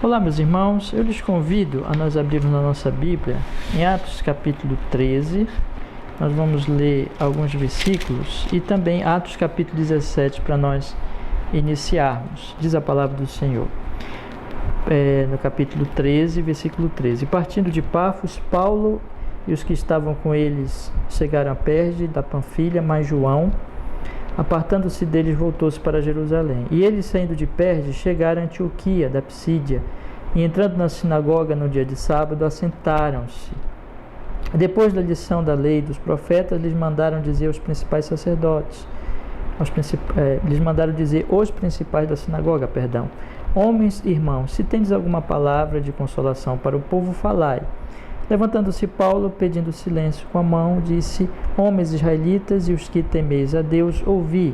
Olá, meus irmãos, eu lhes convido a nós abrirmos na nossa Bíblia, em Atos capítulo 13, nós vamos ler alguns versículos, e também Atos capítulo 17 para nós iniciarmos. Diz a palavra do Senhor, no capítulo 13, versículo 13: Partindo de Pafos, Paulo e os que estavam com eles chegaram a Perge da Panfilha, mas João, apartando-se deles, voltou-se para Jerusalém. E eles, saindo de Perge, chegaram a Antioquia da Psídia, e entrando na sinagoga no dia de sábado, assentaram-se. Depois da lição da lei e dos profetas, lhes mandaram dizer aos principais sacerdotes, os principais da sinagoga, homens, irmãos, se tendes alguma palavra de consolação para o povo, falai. Levantando-se Paulo, pedindo silêncio com a mão, disse: Homens israelitas e os que temeis a Deus, ouvi.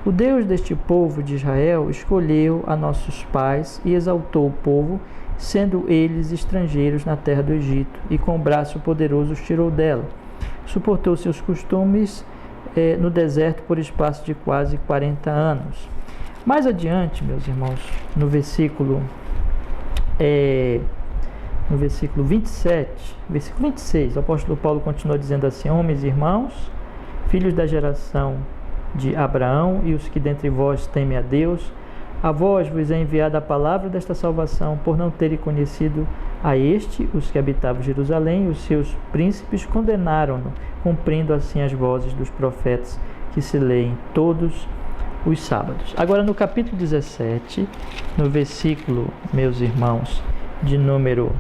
O Deus deste povo de Israel escolheu a nossos pais e exaltou o povo, sendo eles estrangeiros na terra do Egito, e com o braço poderoso os tirou dela. Suportou seus costumes no deserto por espaço de quase 40 anos. Mais adiante, meus irmãos, no versículo 27, versículo 26, o apóstolo Paulo continua dizendo assim: Homens e irmãos, filhos da geração de Abraão e os que dentre vós temem a Deus, a vós vos é enviada a palavra desta salvação, por não terem conhecido a este, os que habitavam Jerusalém, os seus príncipes condenaram-no, cumprindo assim as vozes dos profetas que se leem todos os sábados. Agora, no capítulo 17, no versículo, meus irmãos, de número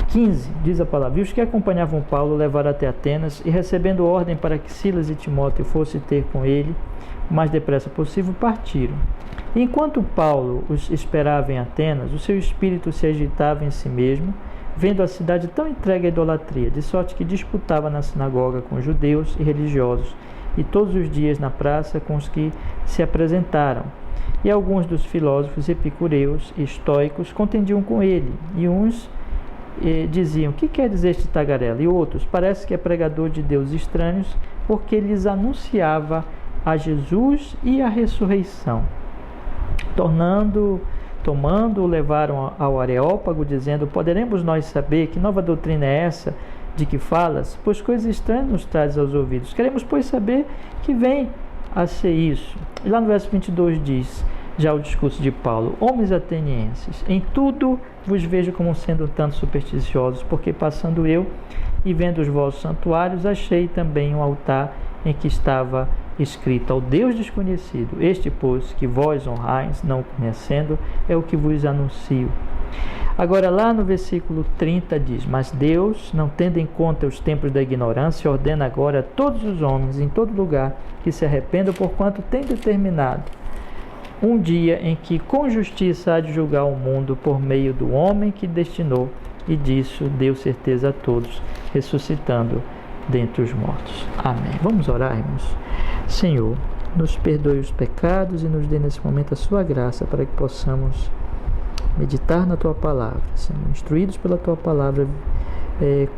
15, diz a palavra: E os que acompanhavam Paulo levaram até Atenas, e recebendo ordem para que Silas e Timóteo fossem ter com ele o mais depressa possível, partiram. E enquanto Paulo os esperava em Atenas, o seu espírito se agitava em si mesmo, vendo a cidade tão entregue à idolatria, de sorte que disputava na sinagoga com judeus e religiosos, e todos os dias na praça com os que se apresentaram. E alguns dos filósofos epicureus e estoicos contendiam com ele, e uns diziam: que quer dizer este tagarela? E outros: parece que é pregador de deuses estranhos, porque lhes anunciava a Jesus e a ressurreição. Tomando-o, levaram ao Areópago, dizendo: poderemos nós saber que nova doutrina é essa de que falas? Pois coisas estranhas nos trazes aos ouvidos. Queremos, pois, saber que vem a ser isso. E lá no verso 22 diz, já o discurso de Paulo: Homens atenienses, em tudo vos vejo como sendo um tanto supersticiosos, porque passando eu e vendo os vossos santuários, achei também um altar em que estava escrito: ao Deus desconhecido. Este, pois, que vós honrais, não conhecendo, é o que vos anuncio. Agora, lá no versículo 30 diz: Mas Deus, não tendo em conta os tempos da ignorância, ordena agora a todos os homens em todo lugar que se arrependam, porquanto tem determinado um dia em que com justiça há de julgar o mundo por meio do homem que destinou, e disso deu certeza a todos, ressuscitando dentre os mortos. Amém. Vamos orar, irmãos. Senhor, nos perdoe os pecados e nos dê nesse momento a sua graça para que possamos meditar na Tua Palavra, Senhor, instruídos pela Tua Palavra,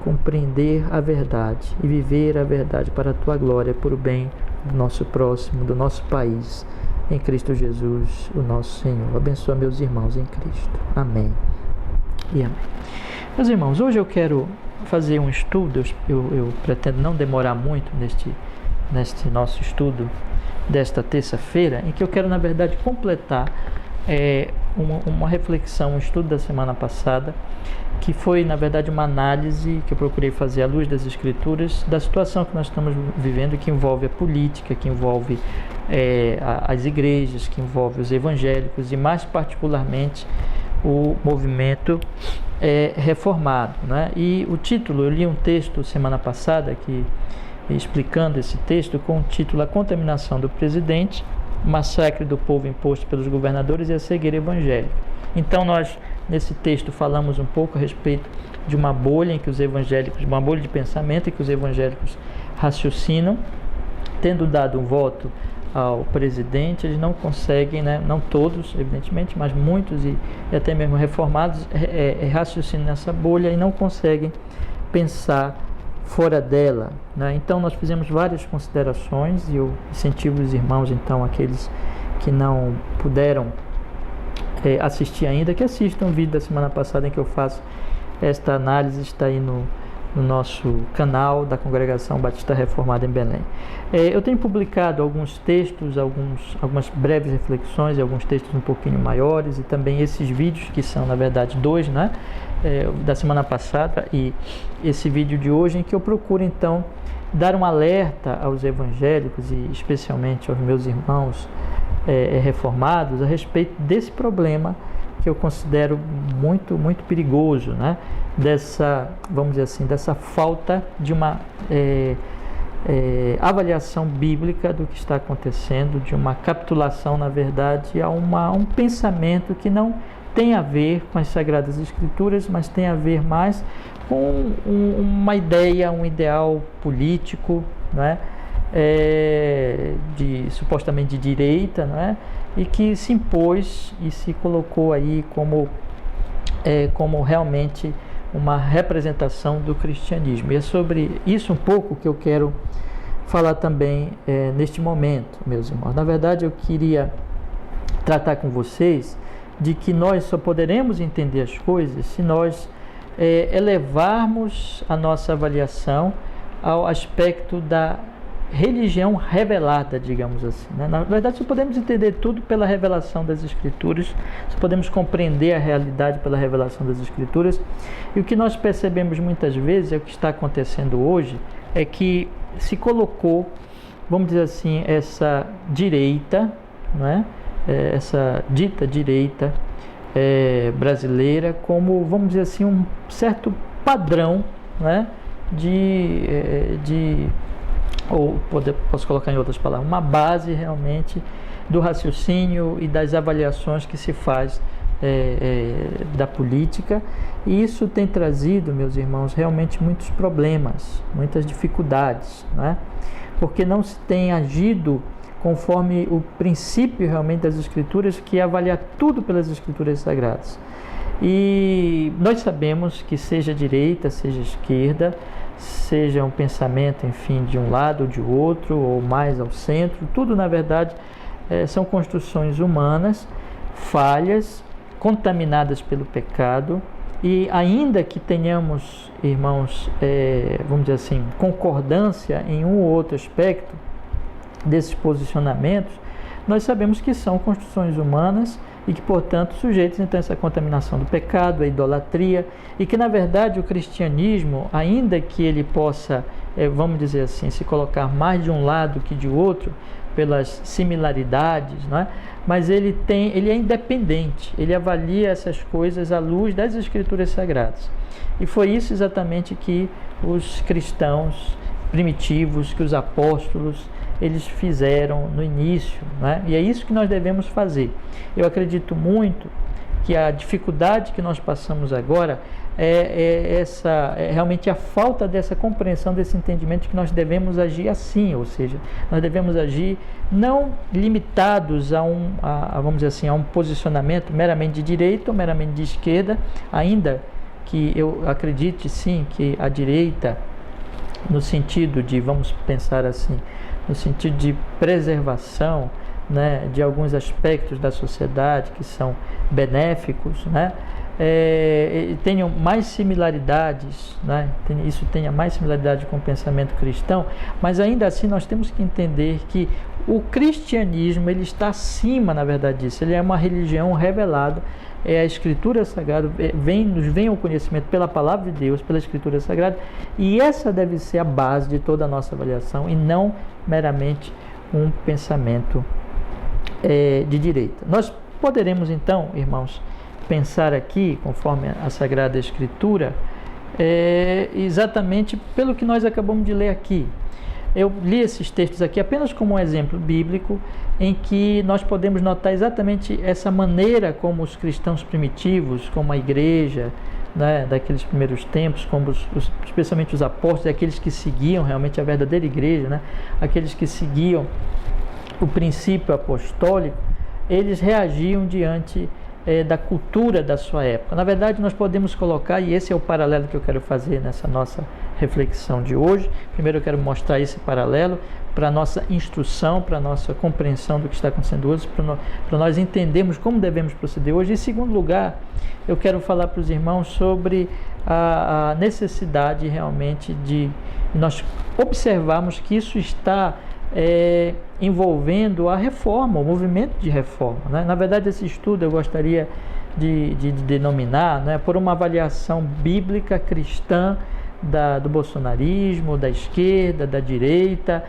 compreender a verdade e viver a verdade para a Tua glória, por o bem do nosso próximo, do nosso país, em Cristo Jesus, o nosso Senhor. Abençoa meus irmãos em Cristo. Amém e amém. Meus irmãos, hoje eu quero fazer um estudo, eu pretendo não demorar muito neste nosso estudo desta terça-feira, em que eu quero, na verdade, completar uma reflexão, um estudo da semana passada, que foi, na verdade, uma análise que eu procurei fazer à luz das Escrituras, da situação que nós estamos vivendo, que envolve a política, que envolve as igrejas, que envolve os evangélicos e, mais particularmente, o movimento reformado, né? E o título, eu li um texto semana passada explicando esse texto com o título: A Contaminação do Presidente, Massacre do Povo Imposto pelos Governadores e a Cegueira Evangélica. Então nós, nesse texto, falamos um pouco a respeito de uma bolha em que os evangélicos, uma bolha de pensamento em que os evangélicos raciocinam, tendo dado um voto ao presidente, eles não conseguem, né, não todos, evidentemente, mas muitos e até mesmo reformados, raciocinam nessa bolha e não conseguem pensar fora dela, né? Então nós fizemos várias considerações e eu incentivo os irmãos, então, aqueles que não puderam assistir ainda, que assistam um vídeo da semana passada em que eu faço esta análise, está aí no nosso canal da Congregação Batista Reformada em Belém. Eu tenho publicado alguns textos, algumas breves reflexões e alguns textos um pouquinho maiores, e também esses vídeos, que são na verdade 2, né? Da semana passada e esse vídeo de hoje, em que eu procuro então dar um alerta aos evangélicos e especialmente aos meus irmãos reformados a respeito desse problema que eu considero muito, muito perigoso, né? Vamos dizer assim, dessa falta de uma avaliação bíblica do que está acontecendo, de uma capitulação, na verdade, a um pensamento que não tem a ver com as Sagradas Escrituras, mas tem a ver mais com uma ideia, um ideal político, né? Supostamente de direita, né? E que se impôs e se colocou aí como realmente uma representação do cristianismo. E é sobre isso um pouco que eu quero falar também neste momento, meus irmãos. Na verdade, eu queria tratar com vocês de que nós só poderemos entender as coisas se nós elevarmos a nossa avaliação ao aspecto da religião revelada, digamos assim, né? Na verdade, só podemos entender tudo pela revelação das Escrituras, só podemos compreender a realidade pela revelação das Escrituras. E o que nós percebemos muitas vezes, o que está acontecendo hoje, é que se colocou, vamos dizer assim, essa direita, né? Essa dita direita brasileira como, vamos dizer assim, um certo padrão, né? Posso colocar em outras palavras, uma base realmente do raciocínio e das avaliações que se faz da política. E isso tem trazido, meus irmãos, realmente muitos problemas, muitas dificuldades, né? Porque não se tem agido conforme o princípio realmente das Escrituras, que é avaliar tudo pelas Escrituras Sagradas. E nós sabemos que seja direita, seja esquerda, seja um pensamento, enfim, de um lado ou de outro, ou mais ao centro, tudo na verdade são construções humanas, falhas, contaminadas pelo pecado. E ainda que tenhamos, irmãos, vamos dizer assim, concordância em um ou outro aspecto desses posicionamentos, nós sabemos que são construções humanas e que, portanto, sujeitos então a essa contaminação do pecado, a idolatria, e que, na verdade, o cristianismo, ainda que ele possa, vamos dizer assim, se colocar mais de um lado que de outro, pelas similaridades, não é? Mas ele é independente, ele avalia essas coisas à luz das Escrituras Sagradas. E foi isso exatamente que os cristãos primitivos, que os apóstolos, eles fizeram no início, né? E é isso que nós devemos fazer. Eu acredito muito que a dificuldade que nós passamos agora é realmente a falta dessa compreensão, desse entendimento de que nós devemos agir assim, ou seja, nós devemos agir não limitados vamos dizer assim, a um posicionamento meramente de direita ou meramente de esquerda, ainda que eu acredite sim que a direita, no sentido de, vamos pensar assim, no sentido de preservação, né, de alguns aspectos da sociedade que são benéficos, né, tenham mais similaridades, né, isso tenha mais similaridade com o pensamento cristão, mas ainda assim nós temos que entender que o cristianismo ele está acima, na verdade, disso. Ele é uma religião revelada, a Escritura Sagrada, nos vem ao conhecimento pela Palavra de Deus, pela Escritura Sagrada, e essa deve ser a base de toda a nossa avaliação, e não meramente um pensamento de direita. Nós poderemos então, irmãos, pensar aqui, conforme a Sagrada Escritura, exatamente pelo que nós acabamos de ler aqui. Eu li esses textos aqui apenas como um exemplo bíblico, em que nós podemos notar exatamente essa maneira como os cristãos primitivos, como a igreja, né, daqueles primeiros tempos, como especialmente os apóstolos, aqueles que seguiam realmente a verdadeira igreja, né, aqueles que seguiam o princípio apostólico, eles reagiam diante da cultura da sua época. Na verdade, nós podemos colocar, e esse é o paralelo que eu quero fazer nessa nossa reflexão de hoje. Primeiro eu quero mostrar esse paralelo para a nossa instrução, para a nossa compreensão do que está acontecendo hoje, para nós entendermos como devemos proceder hoje. Em segundo lugar, eu quero falar para os irmãos sobre a necessidade realmente de nós observarmos que isso está envolvendo a reforma, o movimento de reforma, né? Na verdade, esse estudo eu gostaria de denominar, né, por uma avaliação bíblica cristã do bolsonarismo, da esquerda, da direita,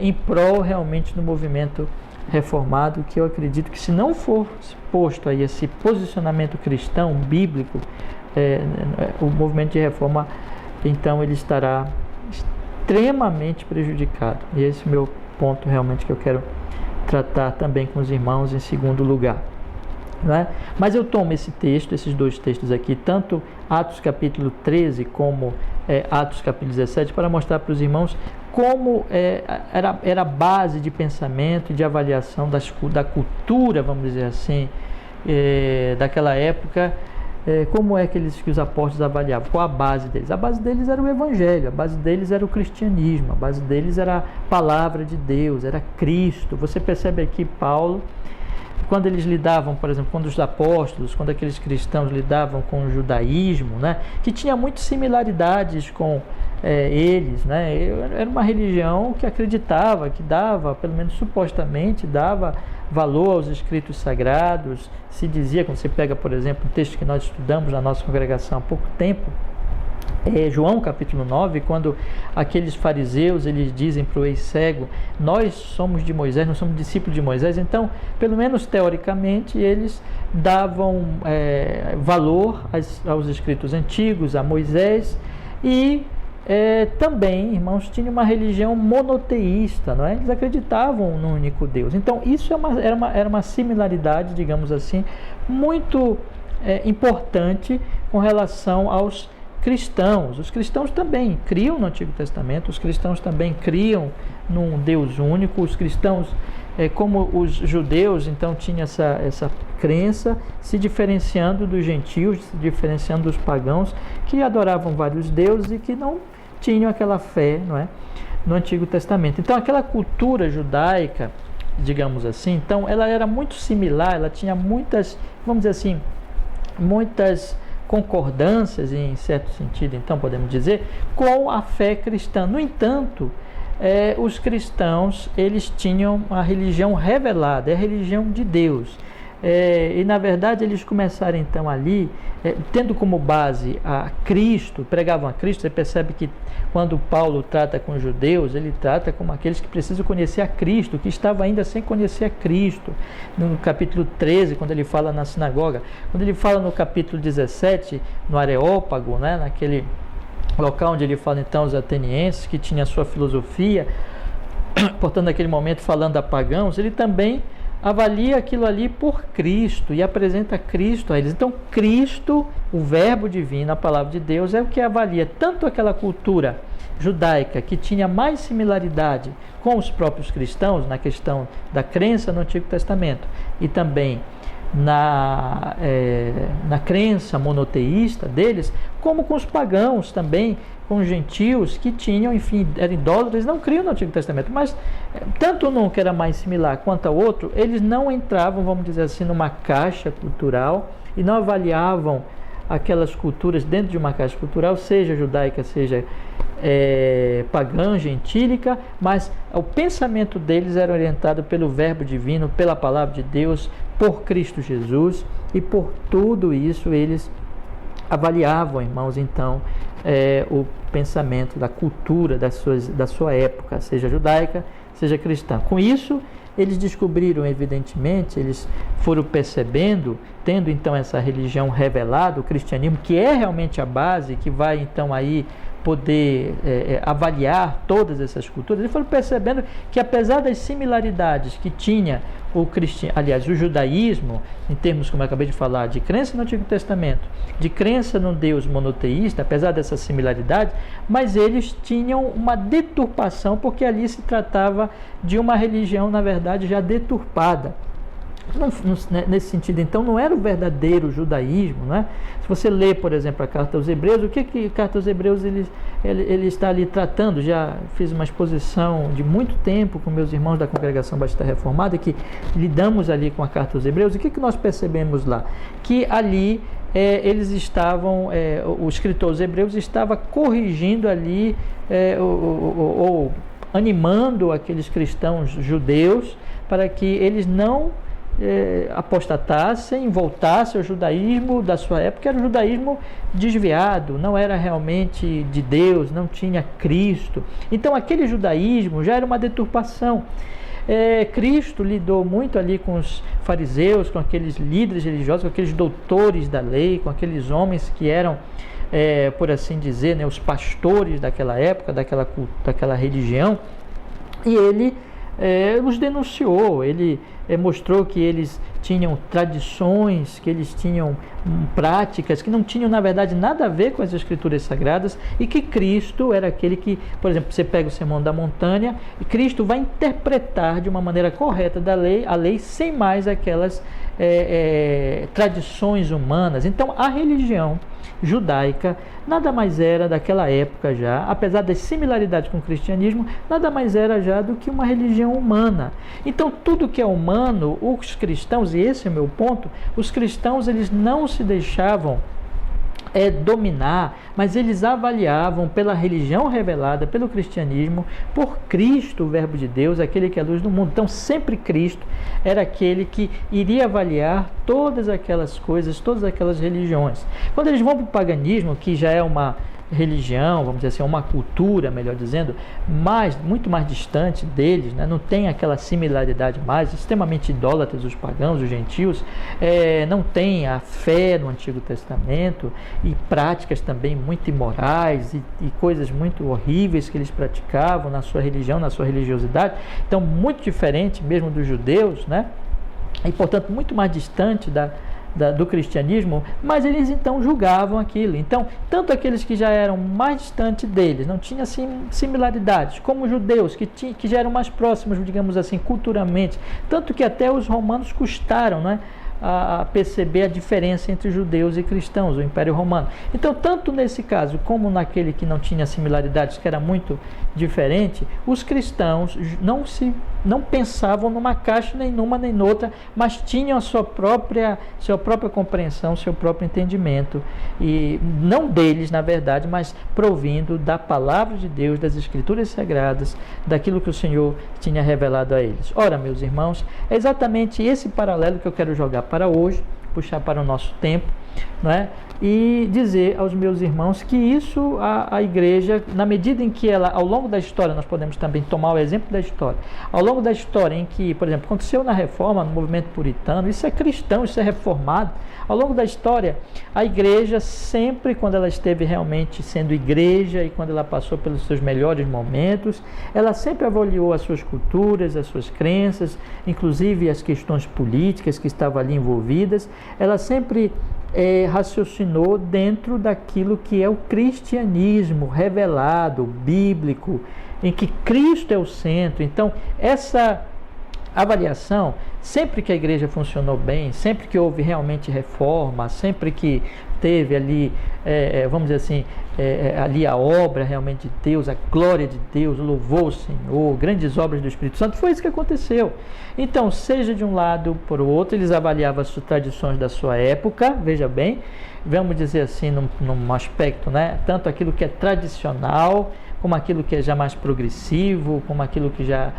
em prol realmente do movimento reformado, que eu acredito que, se não for posto aí esse posicionamento cristão, bíblico, o movimento de reforma, então ele estará extremamente prejudicado. E esse é o meu ponto realmente que eu quero tratar também com os irmãos em segundo lugar. Não é? Mas eu tomo esse texto, esses dois textos aqui, tanto Atos capítulo 13 como Atos capítulo 17, para mostrar para os irmãos como era a base de pensamento e de avaliação da cultura, vamos dizer assim, daquela época. Como é que os apóstolos avaliavam? Qual a base deles? A base deles era o Evangelho, a base deles era o cristianismo, a base deles era a palavra de Deus, era Cristo. Você percebe aqui Paulo, quando eles lidavam, por exemplo, quando os apóstolos, quando aqueles cristãos lidavam com o judaísmo, né, que tinha muitas similaridades com eles, né, era uma religião que acreditava, que dava, pelo menos supostamente, dava valor aos escritos sagrados. Se dizia, quando você pega, por exemplo, um texto que nós estudamos na nossa congregação há pouco tempo, João capítulo 9, quando aqueles fariseus, eles dizem para o ex-cego: nós somos de Moisés, nós somos discípulos de Moisés. Então, pelo menos teoricamente, eles davam valor aos escritos antigos, a Moisés, e também, irmãos, tinha uma religião monoteísta, não é? Eles acreditavam no único Deus. Então, isso era uma similaridade, digamos assim, muito importante com relação aos cristãos. Os cristãos também criam no Antigo Testamento, os cristãos também criam num Deus único. Os cristãos, como os judeus, então tinham essa crença, se diferenciando dos gentios, se diferenciando dos pagãos, que adoravam vários deuses e que não tinham aquela fé, não é, no Antigo Testamento. Então, aquela cultura judaica, digamos assim, então ela era muito similar, ela tinha muitas, vamos dizer assim, muitas concordâncias, em certo sentido, então podemos dizer, com a fé cristã. No entanto, os cristãos, eles tinham a religião revelada, a religião de Deus. E na verdade eles começaram então ali, tendo como base a Cristo, pregavam a Cristo. Você percebe que quando Paulo trata com os judeus, ele trata como aqueles que precisam conhecer a Cristo, que estavam ainda sem conhecer a Cristo. No capítulo 13, quando ele fala na sinagoga, quando ele fala no capítulo 17, no Areópago, né, naquele local onde ele fala então os atenienses, que tinha a sua filosofia, portanto naquele momento falando a pagãos, ele também avalia aquilo ali por Cristo e apresenta Cristo a eles. Então, Cristo, o verbo divino, a palavra de Deus, é o que avalia tanto aquela cultura judaica, que tinha mais similaridade com os próprios cristãos na questão da crença no Antigo Testamento, e também na crença monoteísta deles, como com os pagãos também, com os gentios que tinham, enfim, eram idólatras, não criam no Antigo Testamento, mas tanto num que era mais similar quanto ao outro, eles não entravam, vamos dizer assim, numa caixa cultural e não avaliavam aquelas culturas dentro de uma caixa cultural, seja judaica, seja pagã, gentílica, mas o pensamento deles era orientado pelo verbo divino, pela palavra de Deus, por Cristo Jesus, e por tudo isso eles avaliavam, irmãos, então, o pensamento da cultura da sua época, seja judaica, seja cristã. Com isso, eles descobriram, evidentemente, eles foram percebendo, tendo então essa religião revelada, o cristianismo, que é realmente a base, que vai então aí poder avaliar todas essas culturas. Eles foram percebendo que, apesar das similaridades que tinha o judaísmo, em termos, como eu acabei de falar, de crença no Antigo Testamento, de crença num Deus monoteísta, apesar dessa similaridade, mas eles tinham uma deturpação, porque ali se tratava de uma religião, na verdade, já deturpada. Nesse sentido, então, não era o verdadeiro judaísmo, né? Se você lê, por exemplo, a Carta aos Hebreus, o que a Carta aos Hebreus ele está ali tratando? Já fiz uma exposição de muito tempo com meus irmãos da Congregação Batista Reformada, que lidamos ali com a Carta aos Hebreus. O que nós percebemos lá? Que ali eles estavam, o escritor aos Hebreus estava corrigindo ali, ou animando aqueles cristãos judeus para que eles não apostatassem, voltassem ao judaísmo da sua época. Era o judaísmo desviado, não era realmente de Deus, não tinha Cristo. Então aquele judaísmo já era uma deturpação. Cristo lidou muito ali com os fariseus, com aqueles líderes religiosos, com aqueles doutores da lei, com aqueles homens que eram, por assim dizer, né, os pastores daquela época, daquela religião, e ele os denunciou. Ele mostrou que eles tinham tradições, que eles tinham práticas que não tinham, na verdade, nada a ver com as Escrituras Sagradas, e que Cristo era aquele que, por exemplo, você pega o Sermão da Montanha, e Cristo vai interpretar de uma maneira correta a lei sem mais aquelas tradições humanas. Então, a religião judaica nada mais era daquela época já, apesar das similaridades com o cristianismo, nada mais era já do que uma religião humana. Então tudo que é humano, os cristãos, e esse é o meu ponto, os cristãos eles não se deixavam dominar, mas eles avaliavam pela religião revelada, pelo cristianismo, por Cristo, o Verbo de Deus, aquele que é a luz do mundo. Então sempre Cristo era aquele que iria avaliar todas aquelas coisas, todas aquelas religiões. Quando eles vão para o paganismo, que já é uma religião, vamos dizer assim, uma cultura, melhor dizendo, muito mais distante deles, né? Não tem aquela similaridade mais, extremamente idólatras os pagãos, os gentios, não tem a fé no Antigo Testamento, e práticas também muito imorais e coisas muito horríveis que eles praticavam na sua religião, na sua religiosidade. Então muito diferente mesmo dos judeus, né? E portanto muito mais distante do cristianismo, mas eles então julgavam aquilo. Então, tanto aqueles que já eram mais distantes deles, não tinham assim, similaridades, como os judeus, que já eram mais próximos, digamos assim, culturalmente, tanto que até os romanos custaram, né, a perceber a diferença entre judeus e cristãos, o Império Romano. Então, tanto nesse caso como naquele que não tinha similaridades, que era muito diferente, os cristãos não pensavam numa caixa nem numa nem noutra, mas tinham a sua própria compreensão, seu próprio entendimento, e não deles, na verdade, mas provindo da palavra de Deus, das Escrituras Sagradas, daquilo que o Senhor tinha revelado a eles. Ora, meus irmãos, é exatamente esse paralelo que eu quero jogar para hoje, puxar para o nosso tempo, não é? E dizer aos meus irmãos que isso, a igreja, na medida em que ela, ao longo da história, nós podemos também tomar o exemplo da história, ao longo da história em que, por exemplo, aconteceu na Reforma, no movimento puritano, isso é cristão, isso é reformado, ao longo da história, a igreja sempre, quando ela esteve realmente sendo igreja e quando ela passou pelos seus melhores momentos, ela sempre avaliou as suas culturas, as suas crenças, inclusive as questões políticas que estavam ali envolvidas, ela sempre raciocinou dentro daquilo que é o cristianismo revelado, bíblico, em que Cristo é o centro. Então, essa avaliação, sempre que a igreja funcionou bem, sempre que houve realmente reforma, sempre que teve ali, vamos dizer assim, ali a obra realmente de Deus, a glória de Deus, o louvor ao Senhor, grandes obras do Espírito Santo, foi isso que aconteceu. Então, seja de um lado para o outro, eles avaliavam as tradições da sua época, veja bem, vamos dizer assim, num aspecto, né, tanto aquilo que é tradicional, como aquilo que é já mais progressivo, como aquilo que já,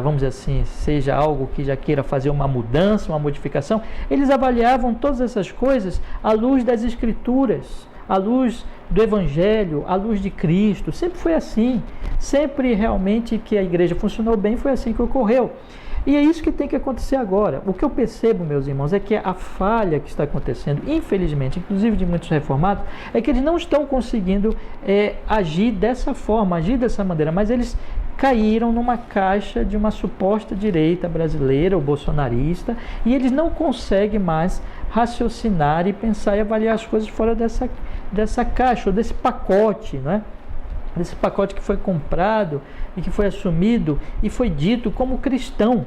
vamos dizer assim, seja algo que já queira fazer uma mudança, uma modificação. Eles avaliavam todas essas coisas à luz das Escrituras, à luz do Evangelho, à luz de Cristo. Sempre foi assim. Sempre realmente que a igreja funcionou bem, foi assim que ocorreu. E é isso que tem que acontecer agora. O que eu percebo, meus irmãos, é que a falha que está acontecendo, infelizmente, inclusive de muitos reformados, é que eles não estão conseguindo agir dessa forma, agir dessa maneira, mas eles caíram numa caixa de uma suposta direita brasileira ou bolsonarista, e eles não conseguem mais raciocinar e pensar e avaliar as coisas fora dessa caixa, ou desse pacote, não é? Desse pacote que foi comprado e que foi assumido e foi dito como cristão.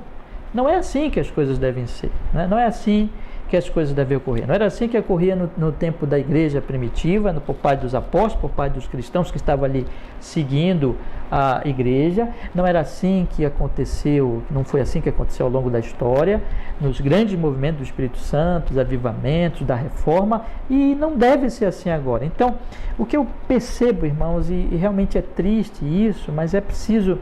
Não é assim que as coisas devem ser, né? Não é assim que as coisas devem ocorrer. Não era assim que ocorria no tempo da igreja primitiva, por parte dos apóstolos, por parte dos cristãos que estavam ali seguindo a igreja. Não era assim que aconteceu, não foi assim que aconteceu ao longo da história, nos grandes movimentos do Espírito Santo, os avivamentos, da reforma, e não deve ser assim agora. Então, o que eu percebo, irmãos, e realmente é triste isso, mas é preciso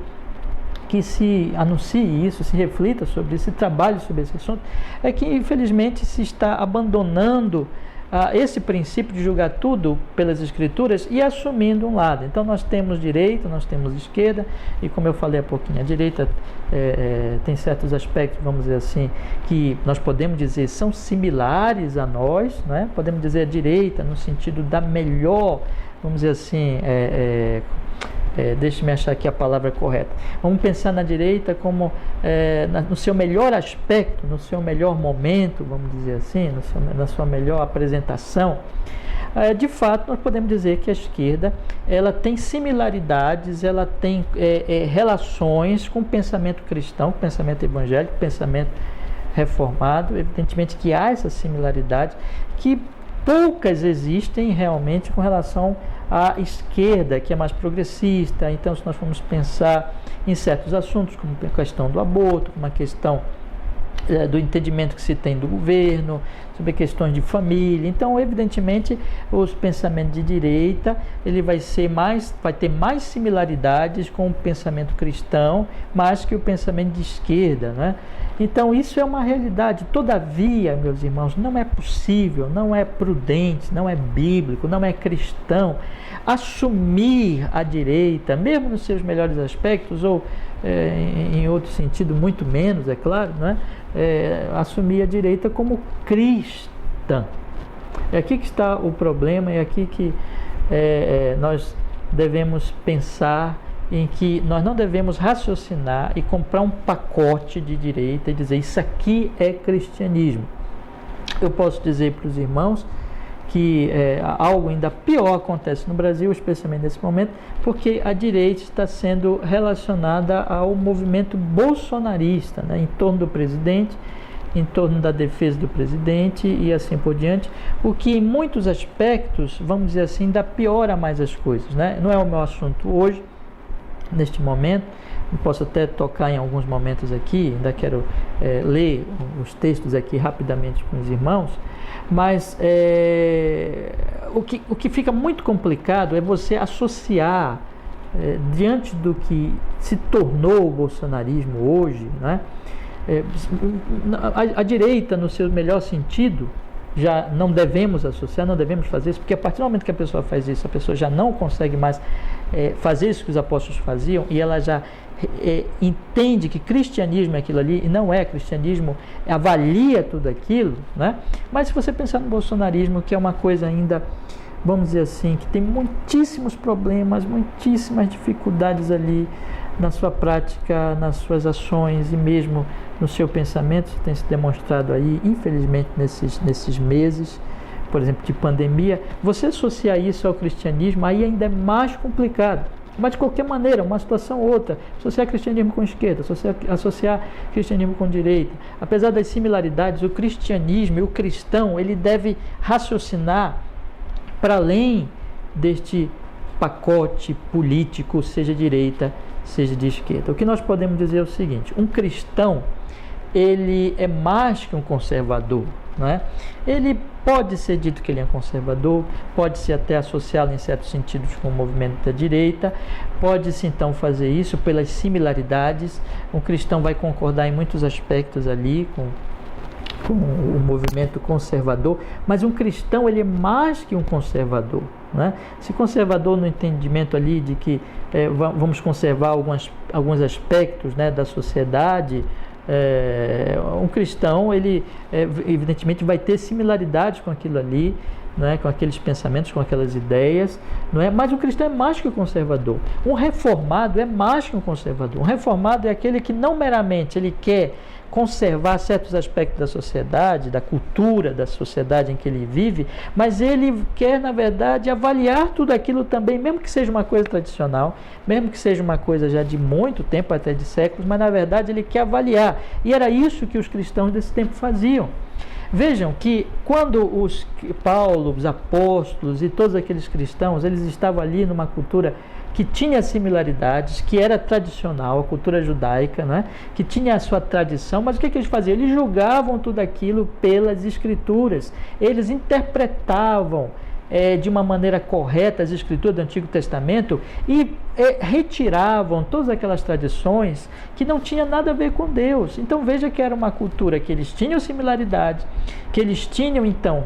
que se anuncie isso, se reflita sobre isso, se trabalhe sobre esse assunto, é que infelizmente se está abandonando esse princípio de julgar tudo pelas Escrituras e assumindo um lado. Então nós temos direita, nós temos esquerda, e como eu falei há pouquinho, a direita tem certos aspectos, vamos dizer assim, que nós podemos dizer são similares a nós, né? Podemos dizer a direita no sentido da melhor, vamos dizer assim, deixe-me achar aqui a palavra correta. Vamos pensar na direita como no seu melhor aspecto, no seu melhor momento, vamos dizer assim, na sua melhor apresentação. De fato, nós podemos dizer que a esquerda ela tem similaridades, ela tem relações com o pensamento cristão, com o pensamento evangélico, com o pensamento reformado. Evidentemente que há essa similaridade que poucas existem realmente com relação à esquerda, que é mais progressista. Então, se nós formos pensar em certos assuntos, como a questão do aborto, como a questão do entendimento que se tem do governo, sobre questões de família. Então, evidentemente, os pensamentos de direita, ele vai ter mais similaridades com o pensamento cristão, mais que o pensamento de esquerda, né? Então, isso é uma realidade. Todavia, meus irmãos, não é possível, não é prudente, não é bíblico, não é cristão assumir a direita, mesmo nos seus melhores aspectos, ou em outro sentido, muito menos, é claro, né? Assumir a direita como cristã. É aqui que está o problema, é aqui que nós devemos pensar em que nós não devemos raciocinar e comprar um pacote de direita e dizer isso aqui é cristianismo. Eu posso dizer para os irmãos que algo ainda pior acontece no Brasil, especialmente nesse momento, porque a direita está sendo relacionada ao movimento bolsonarista, né, em torno do presidente, em torno da defesa do presidente e assim por diante, o que em muitos aspectos, vamos dizer assim, ainda piora mais as coisas, né? Não é o meu assunto hoje, neste momento. Eu posso até tocar em alguns momentos aqui, ainda quero ler os textos aqui rapidamente com os irmãos, mas o que fica muito complicado é você associar, diante do que se tornou o bolsonarismo hoje, né? A direita, no seu melhor sentido, já não devemos associar, não devemos fazer isso, porque a partir do momento que a pessoa faz isso, a pessoa já não consegue mais fazer isso que os apóstolos faziam, e ela já entende que cristianismo é aquilo ali, e não é cristianismo, avalia tudo aquilo, né? Mas se você pensar no bolsonarismo, que é uma coisa ainda, vamos dizer assim, que tem muitíssimos problemas, muitíssimas dificuldades ali na sua prática, nas suas ações e mesmo no seu pensamento, isso tem se demonstrado aí, infelizmente, nesses meses, por exemplo, de pandemia. Você associar isso ao cristianismo, aí ainda é mais complicado. Mas, de qualquer maneira, uma situação ou outra, associar cristianismo com esquerda, associar cristianismo com direita, apesar das similaridades, o cristianismo e o cristão, ele deve raciocinar para além deste pacote político, seja direita, seja de esquerda. O que nós podemos dizer é o seguinte: um cristão, ele é mais que um conservador, né? Ele pode ser dito que ele é um conservador, pode-se até associá-lo em certos sentidos com o movimento da direita, pode-se então fazer isso pelas similaridades. Um cristão vai concordar em muitos aspectos ali com o movimento conservador, mas um cristão, ele é mais que um conservador, né? Se conservador no entendimento ali de que vamos conservar alguns aspectos, né, da sociedade, um cristão, ele evidentemente vai ter similaridades com aquilo ali, não é? Com aqueles pensamentos, com aquelas ideias, não é? Mas o cristão é mais que o conservador. Um reformado é mais que um conservador. Um reformado é aquele que não meramente ele quer conservar certos aspectos da sociedade, da cultura da sociedade em que ele vive, mas ele quer, na verdade, avaliar tudo aquilo também, mesmo que seja uma coisa tradicional, mesmo que seja uma coisa já de muito tempo, até de séculos, mas na verdade ele quer avaliar. E era isso que os cristãos desse tempo faziam. Vejam que quando Paulo, os apóstolos e todos aqueles cristãos, eles estavam ali numa cultura que tinha similaridades, que era tradicional, a cultura judaica, né? Que tinha a sua tradição, mas o que eles faziam? Eles julgavam tudo aquilo pelas escrituras, eles interpretavam de uma maneira correta as escrituras do Antigo Testamento e retiravam todas aquelas tradições que não tinham nada a ver com Deus. Então veja que era uma cultura que eles tinham similaridade, que eles tinham então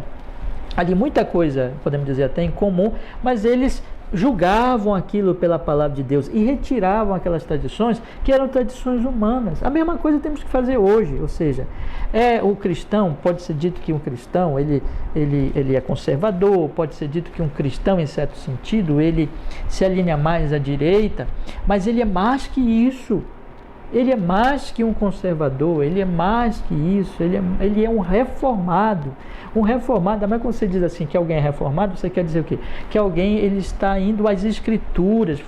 ali muita coisa, podemos dizer até em comum, mas eles julgavam aquilo pela palavra de Deus e retiravam aquelas tradições que eram tradições humanas. A mesma coisa temos que fazer hoje, ou seja, o cristão, pode ser dito que um cristão ele é conservador, pode ser dito que um cristão, em certo sentido, ele se alinha mais à direita, mas ele é mais que isso. Ele é mais que um conservador, ele é mais que isso, ele é um reformado. Um reformado, mas quando você diz assim que alguém é reformado, você quer dizer o quê? Que alguém ele está indo às escrituras.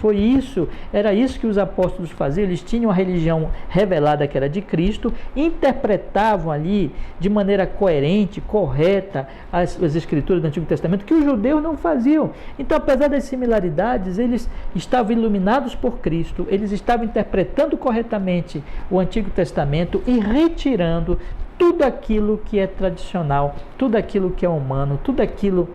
Era isso que os apóstolos faziam. Eles tinham a religião revelada que era de Cristo, interpretavam ali de maneira coerente, correta as escrituras do Antigo Testamento, que os judeus não faziam. Então, apesar das similaridades, eles estavam iluminados por Cristo, eles estavam interpretando corretamente o Antigo Testamento e retirando tudo aquilo que é tradicional, tudo aquilo que é humano, tudo aquilo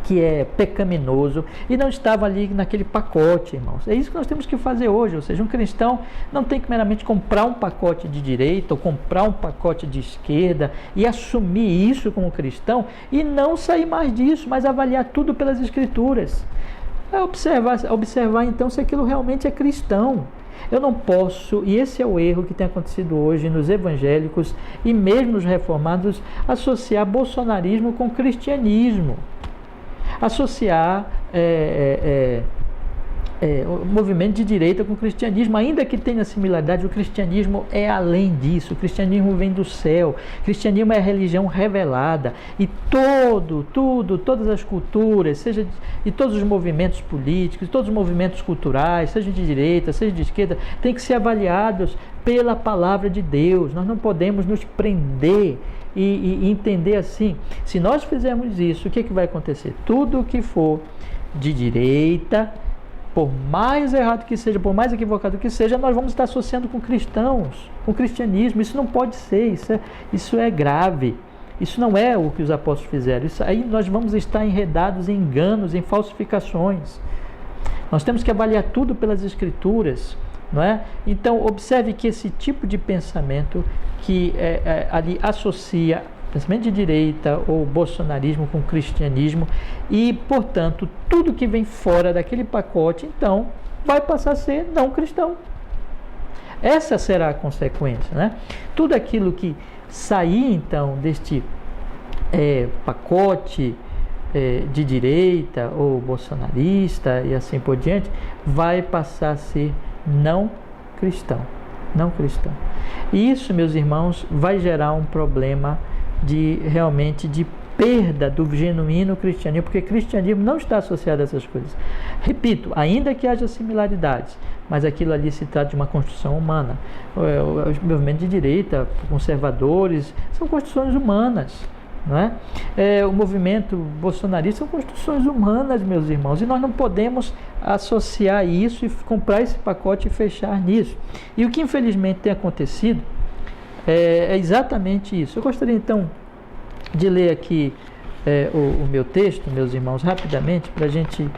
que é pecaminoso, e não estava ali naquele pacote, irmãos. É isso que nós temos que fazer hoje, ou seja, um cristão não tem que meramente comprar um pacote de direita ou comprar um pacote de esquerda e assumir isso como cristão e não sair mais disso, mas avaliar tudo pelas escrituras. Observar então se aquilo realmente é cristão. Eu não posso, e esse é o erro que tem acontecido hoje nos evangélicos e mesmo nos reformados, associar bolsonarismo com cristianismo. Associar o movimento de direita com o cristianismo, ainda que tenha similaridade, o cristianismo é além disso. O cristianismo vem do céu. O cristianismo é a religião revelada. E todas as culturas, e todos os movimentos políticos, todos os movimentos culturais, seja de direita, seja de esquerda, têm que ser avaliados pela palavra de Deus. Nós não podemos nos prender e entender assim. Se nós fizermos isso, o que vai acontecer? Tudo que for de direita, por mais errado que seja, por mais equivocado que seja, nós vamos estar associando com cristãos, com cristianismo. Isso não pode ser, isso é grave. Isso não é o que os apóstolos fizeram. Isso aí nós vamos estar enredados em enganos, em falsificações. Nós temos que avaliar tudo pelas escrituras, não é? Então, observe que esse tipo de pensamento que ali associa pensamento de direita ou bolsonarismo com cristianismo e, portanto, tudo que vem fora daquele pacote, então, vai passar a ser não cristão. Essa será a consequência, né? Tudo aquilo que sair, então, deste pacote de direita ou bolsonarista e assim por diante, vai passar a ser não cristão. Não cristão. E isso, meus irmãos, vai gerar um problema realmente de perda do genuíno cristianismo, porque cristianismo não está associado a essas coisas. Repito, ainda que haja similaridades, mas aquilo ali se trata de uma construção humana. Os movimentos de direita, conservadores, são construções humanas, não é? O movimento bolsonarista são construções humanas, meus irmãos, e nós não podemos associar isso e comprar esse pacote e fechar nisso. E o que infelizmente tem acontecido é exatamente isso. Eu gostaria então de ler aqui o meu texto, meus irmãos, rapidamente, para a gente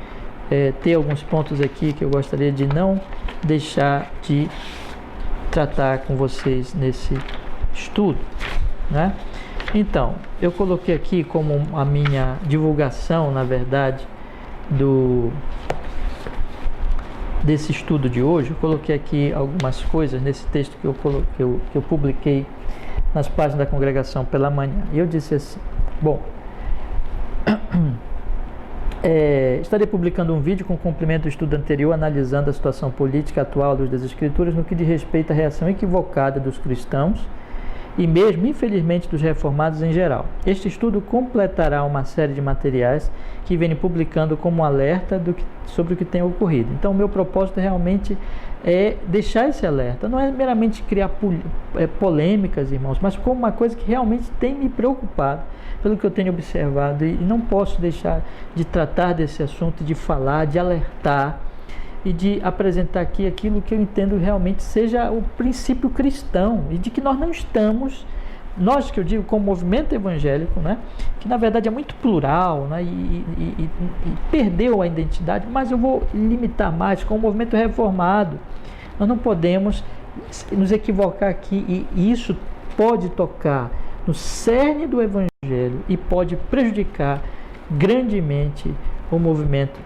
ter alguns pontos aqui que eu gostaria de não deixar de tratar com vocês nesse estudo, né? Então, eu coloquei aqui como a minha divulgação, na verdade, desse estudo de hoje. Eu coloquei aqui algumas coisas nesse texto que eu publiquei nas páginas da congregação pela manhã. E eu disse assim: bom, Estarei publicando um vídeo com cumprimento do estudo anterior, analisando a situação política atual à luz das Escrituras, no que diz respeito à reação equivocada dos cristãos e mesmo, infelizmente, dos reformados em geral. Este estudo completará uma série de materiais que venho publicando como um alerta sobre o que tem ocorrido. Então, o meu propósito realmente é deixar esse alerta. Não é meramente criar polêmicas, irmãos, mas como uma coisa que realmente tem me preocupado, pelo que eu tenho observado, e não posso deixar de tratar desse assunto, de falar, de alertar e de apresentar aqui aquilo que eu entendo realmente seja o princípio cristão, e de que nós não estamos, nós que eu digo como movimento evangélico, né, que na verdade é muito plural, né, e perdeu a identidade, mas eu vou limitar mais com o movimento reformado. Nós não podemos nos equivocar aqui, e isso pode tocar no cerne do evangelho e pode prejudicar grandemente o movimento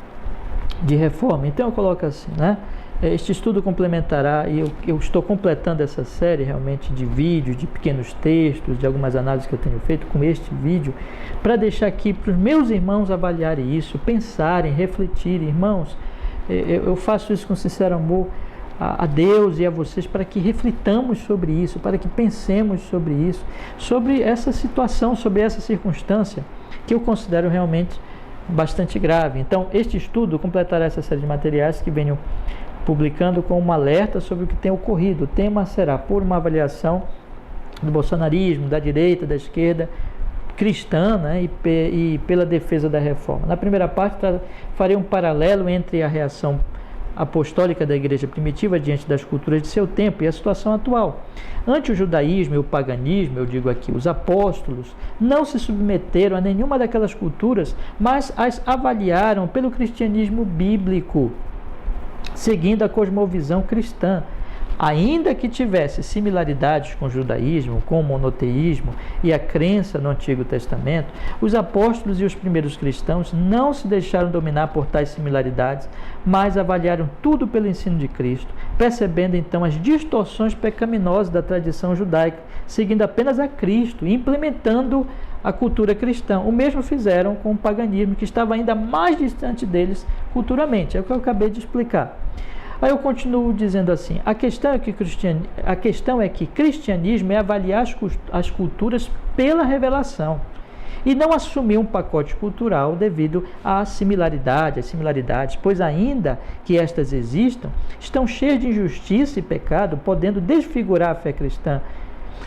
de reforma. Então eu coloco assim, né? Este estudo complementará, e eu estou completando essa série realmente de vídeos, de pequenos textos, de algumas análises que eu tenho feito com este vídeo, para deixar aqui para os meus irmãos avaliarem isso, pensarem, refletirem. Irmãos, eu faço isso com sincero amor a Deus e a vocês, para que reflitamos sobre isso, para que pensemos sobre isso, sobre essa situação, sobre essa circunstância, que eu considero realmente bastante grave. Então, este estudo completará essa série de materiais que venho publicando com um alerta sobre o que tem ocorrido. O tema será por uma avaliação do bolsonarismo, da direita, da esquerda cristã, né, e pela defesa da reforma. Na primeira parte, farei um paralelo entre a reação apostólica da igreja primitiva diante das culturas de seu tempo e a situação atual. Ante o judaísmo e o paganismo, eu digo aqui, os apóstolos não se submeteram a nenhuma daquelas culturas, mas as avaliaram pelo cristianismo bíblico, seguindo a cosmovisão cristã. Ainda que tivesse similaridades com o judaísmo, com o monoteísmo e a crença no Antigo Testamento, os apóstolos e os primeiros cristãos não se deixaram dominar por tais similaridades, mas avaliaram tudo pelo ensino de Cristo, percebendo então as distorções pecaminosas da tradição judaica, seguindo apenas a Cristo e implementando a cultura cristã. O mesmo fizeram com o paganismo, que estava ainda mais distante deles culturalmente. É o que eu acabei de explicar. Aí eu continuo dizendo assim, a questão é que cristianismo é avaliar as culturas pela revelação e não assumir um pacote cultural devido às similaridades, pois ainda que estas existam, estão cheias de injustiça e pecado, podendo desfigurar a fé cristã,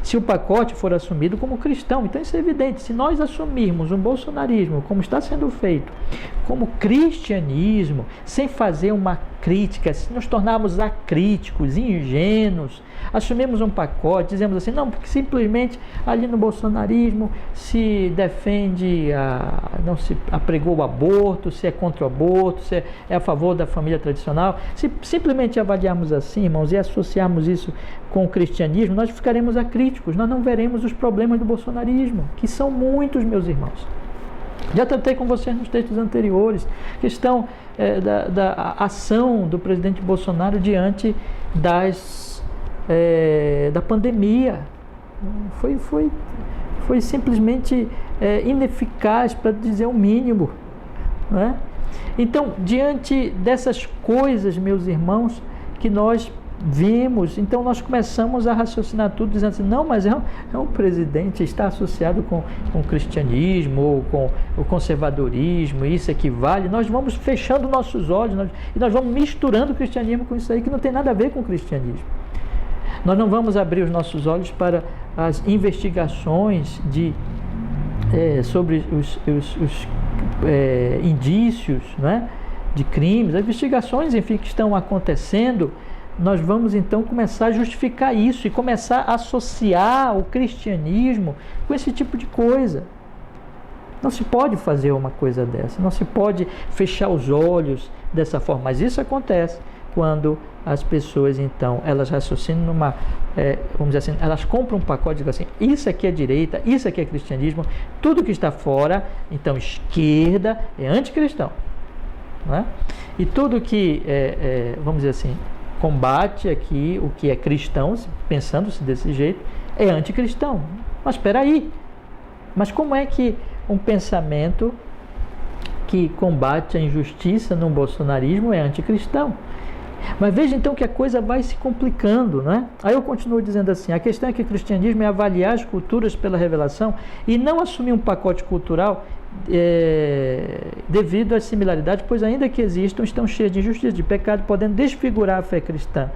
se o pacote for assumido como cristão. Então isso é evidente. Se nós assumirmos um bolsonarismo, como está sendo feito, como cristianismo, sem fazer uma crítica, se nos tornarmos acríticos, ingênuos, assumimos um pacote, dizemos assim, não, porque simplesmente ali no bolsonarismo se defende, não se apregou o aborto, se é contra o aborto, se é a favor da família tradicional. Se simplesmente avaliarmos assim, irmãos, e associarmos isso com o cristianismo, nós ficaremos acríticos, nós não veremos os problemas do bolsonarismo, que são muitos, meus irmãos. Já tratei com vocês nos textos anteriores, questão da ação do presidente Bolsonaro diante da pandemia. Foi simplesmente ineficaz, para dizer o mínimo, não é? Então, diante dessas coisas, meus irmãos, que nós vimos, então nós começamos a raciocinar tudo, dizendo assim, não, mas é um presidente, está associado com o cristianismo, ou com o conservadorismo, isso equivale. Nós vamos fechando nossos olhos, e nós vamos misturando o cristianismo com isso aí, que não tem nada a ver com o cristianismo. Nós não vamos abrir os nossos olhos para as investigações sobre os indícios, né, de crimes, as investigações, enfim, que estão acontecendo. Nós vamos então começar a justificar isso e começar a associar o cristianismo com esse tipo de coisa. Não se pode fazer uma coisa dessa, não se pode fechar os olhos dessa forma, mas isso acontece quando as pessoas então, elas raciocinam vamos dizer assim, elas compram um pacote e dizem assim, isso aqui é direita, isso aqui é cristianismo, tudo que está fora, então esquerda é anticristão, não é? E tudo que vamos dizer assim, combate aqui o que é cristão, pensando-se desse jeito, é anticristão. Mas espera aí, mas como é que um pensamento que combate a injustiça no bolsonarismo é anticristão. Mas veja então que a coisa vai se complicando, né? Aí eu continuo dizendo assim, a questão é que o cristianismo é avaliar as culturas pela revelação e não assumir um pacote cultural devido às similaridades, pois ainda que existam, estão cheias de injustiça, de pecado, podendo desfigurar a fé cristã.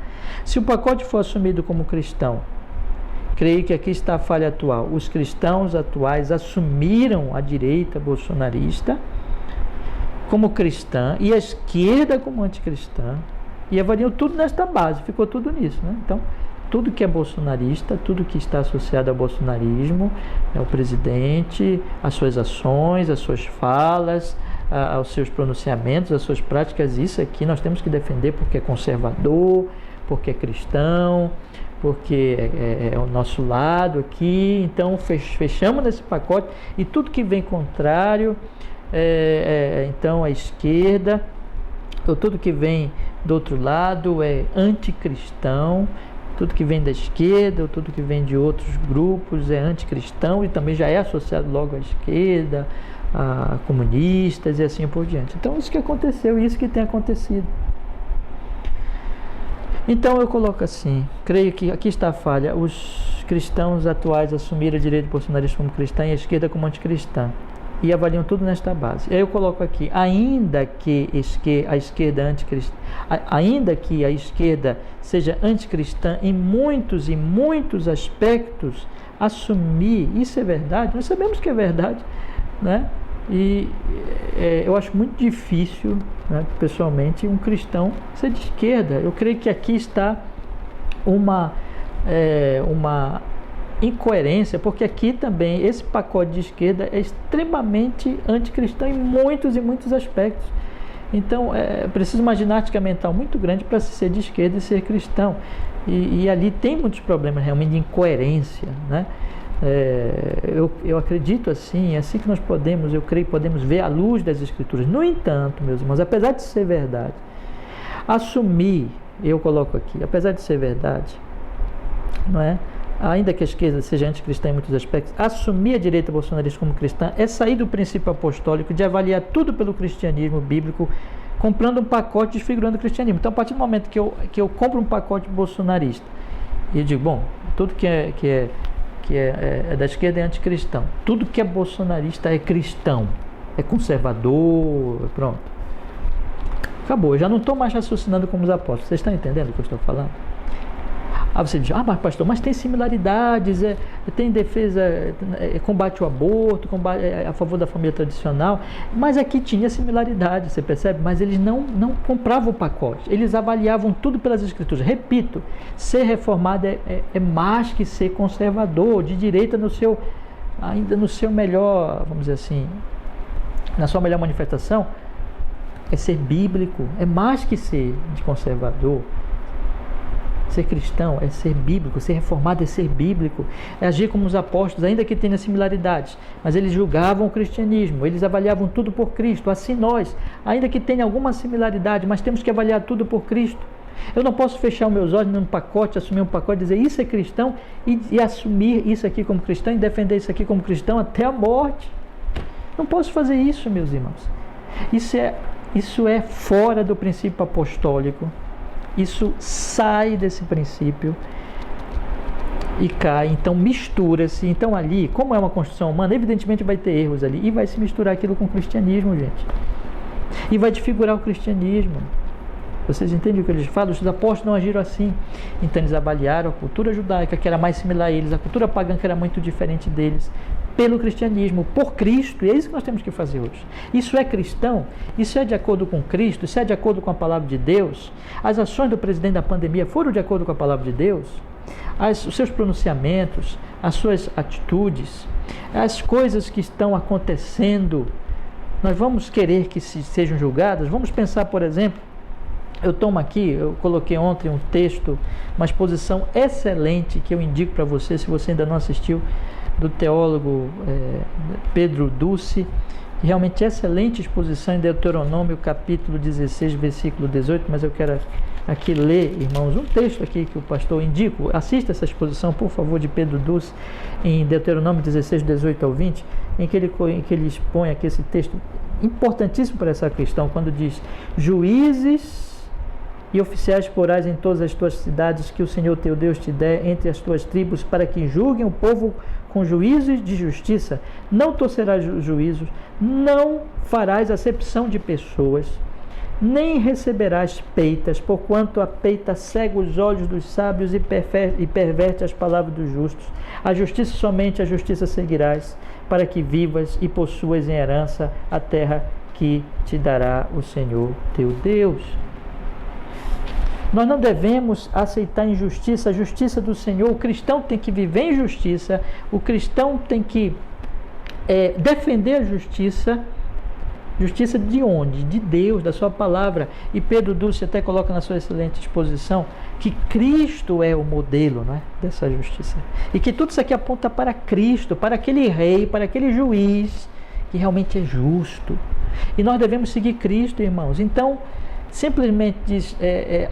Se o pacote for assumido como cristão, creio que aqui está a falha atual. Os cristãos atuais assumiram a direita bolsonarista como cristã e a esquerda como anticristã e avaliam tudo nesta base, ficou tudo nisso, né? Então, tudo que é bolsonarista, tudo que está associado ao bolsonarismo, o presidente, as suas ações, as suas falas, aos seus pronunciamentos, as suas práticas, isso aqui nós temos que defender porque é conservador, porque é cristão, porque é o nosso lado aqui. Então fechamos nesse pacote e tudo que vem contrário, então a esquerda, ou tudo que vem do outro lado é anticristão, tudo que vem da esquerda ou tudo que vem de outros grupos é anticristão e também já é associado logo à esquerda, a comunistas e assim por diante. Então isso que aconteceu e isso que tem acontecido. Então eu coloco assim, creio que aqui está a falha, os cristãos atuais assumiram a direita bolsonarista como cristã e a esquerda como anticristã e avaliam tudo nesta base. Aí eu coloco aqui, ainda que a esquerda seja anticristã em muitos e muitos aspectos, assumir, isso é verdade, nós sabemos que é verdade, né? E eu acho muito difícil, né, pessoalmente, um cristão ser de esquerda. Eu creio que aqui está uma incoerência, porque aqui também esse pacote de esquerda é extremamente anticristão em muitos e muitos aspectos. Então é preciso uma ginástica mental muito grande para se ser de esquerda e ser cristão. E ali tem muitos problemas realmente de incoerência, né? Eu acredito assim, é assim que nós podemos, eu creio, podemos ver à luz das Escrituras. No entanto, meus irmãos, apesar de ser verdade, assumir, eu coloco aqui, apesar de ser verdade, não é? Ainda que a esquerda seja anticristã em muitos aspectos, assumir a direita bolsonarista como cristã é sair do princípio apostólico de avaliar tudo pelo cristianismo bíblico, comprando um pacote desfigurando o cristianismo. Então, a partir do momento que eu compro um pacote bolsonarista e eu digo, bom, tudo que é da esquerda é anticristão, tudo que é bolsonarista é cristão, é conservador, pronto, acabou. Eu já não estou mais raciocinando como os apóstolos. Vocês estão entendendo o que eu estou falando? Aí você diz, mas pastor, mas tem similaridades, tem defesa, combate o aborto, combate, a favor da família tradicional, mas aqui tinha similaridade, você percebe? Mas eles não compravam o pacote, eles avaliavam tudo pelas Escrituras. Repito, ser reformado é mais que ser conservador, de direita ainda no seu melhor, vamos dizer assim, na sua melhor manifestação, é ser bíblico, é mais que ser de conservador. Ser cristão é ser bíblico, ser reformado é ser bíblico, é agir como os apóstolos, ainda que tenha similaridades, mas eles julgavam o cristianismo, eles avaliavam tudo por Cristo. Assim nós, ainda que tenha alguma similaridade, mas temos que avaliar tudo por Cristo. Eu não posso fechar os meus olhos num pacote, assumir um pacote, dizer isso é cristão e assumir isso aqui como cristão e defender isso aqui como cristão até a morte. Não posso fazer isso, meus irmãos. Isso é fora do princípio apostólico. Isso sai desse princípio e cai, então mistura-se. Então ali, como é uma construção humana, evidentemente vai ter erros ali e vai se misturar aquilo com o cristianismo, gente. E vai desfigurar o cristianismo. Vocês entendem o que eles falam? Os apóstolos não agiram assim. Então eles avaliaram a cultura judaica, que era mais similar a eles, a cultura pagã, que era muito diferente deles, pelo cristianismo, por Cristo. E é isso que nós temos que fazer hoje. Isso é cristão? Isso é de acordo com Cristo? Isso é de acordo com a palavra de Deus? As ações do presidente da pandemia foram de acordo com a palavra de Deus? Os seus pronunciamentos, as suas atitudes, as coisas que estão acontecendo, nós vamos querer que sejam julgadas? Vamos pensar, por exemplo, eu coloquei ontem um texto, uma exposição excelente que eu indico para você, se você ainda não assistiu, do teólogo Pedro Dulce, realmente excelente exposição em Deuteronômio capítulo 16, versículo 18, mas eu quero aqui ler, irmãos, um texto aqui que o pastor indico. Assista essa exposição, por favor, de Pedro Dulce, em Deuteronômio 16, 18 ao 20, em que ele expõe aqui esse texto importantíssimo para essa questão, quando diz: juízes e oficiais porás em todas as tuas cidades que o Senhor teu Deus te der entre as tuas tribos, para que julguem o povo com juízos de justiça. Não torcerás juízos, não farás acepção de pessoas, nem receberás peitas, porquanto a peita cega os olhos dos sábios e perverte as palavras dos justos. A justiça, somente a justiça seguirás, para que vivas e possuas em herança a terra que te dará o Senhor teu Deus. Nós não devemos aceitar injustiça, a justiça do Senhor. O cristão tem que viver em justiça, o cristão tem que defender a justiça. Justiça de onde? De Deus, da sua palavra. E Pedro Dulce até coloca na sua excelente exposição que Cristo é o modelo, né, dessa justiça. E que tudo isso aqui aponta para Cristo, para aquele rei, para aquele juiz que realmente é justo. E nós devemos seguir Cristo, irmãos. Então, simplesmente